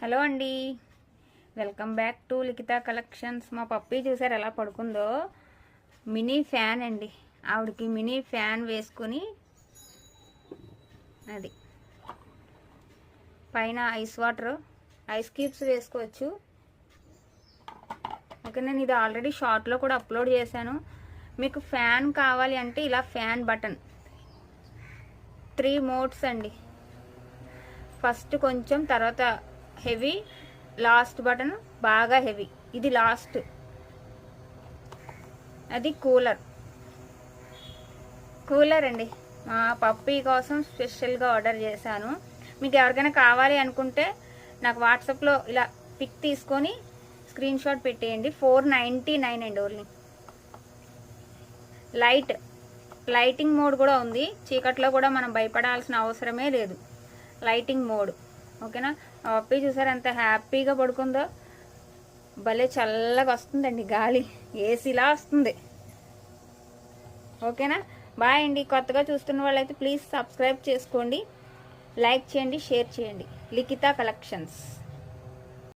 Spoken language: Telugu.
హలో అండి, welcome back to Likhita collections. మా పప్పి చూసారు ఎలా పడుకుందో. మినీ ఫ్యాన్ అండి, ఆవిడకి మినీ ఫ్యాన్ వేసుకుని అది పైన ఐస్ వాటర్, ఐస్ క్యూబ్స్ వేసుకోవచ్చు. ఓకే, నేను ఇది ఆల్రెడీ షార్ట్లో కూడా అప్లోడ్ చేశాను. మీకు ఫ్యాన్ కావాలి అంటే ఇలా ఫ్యాన్ బటన్ 3 మోడ్స్ అండి. ఫస్ట్ కొంచెం, తర్వాత హెవీ, లాస్ట్ బటన్ బాగా హెవీ, ఇది లాస్ట్. అది కూలర్ అండి, మా పప్పీ కోసం స్పెషల్గా ఆర్డర్ చేశాను. మీకు ఎవరికైనా కావాలి అనుకుంటే నాకు వాట్సాప్లో ఇలా పిక్ తీసుకొని స్క్రీన్ షాట్ పెట్టేయండి. 499 అండి ఓన్లీ. లైటింగ్ మోడ్ కూడా ఉంది, చీకట్లో కూడా మనం భయపడాల్సిన అవసరమే లేదు. లైటింగ్ మోడ్, ఓకేనా. మా పప్పి చూసారు ఎంత హ్యాపీగా పడుకుందో. భలే చల్లగా వస్తుందండి గాలి, ఏసీలా వస్తుంది. ఓకేనా, బాయ్ అండి. కొత్తగా చూస్తున్న వాళ్ళైతే ప్లీజ్ సబ్స్క్రైబ్ చేసుకోండి, లైక్ చేయండి, షేర్ చేయండి. లిఖిత కలెక్షన్స్.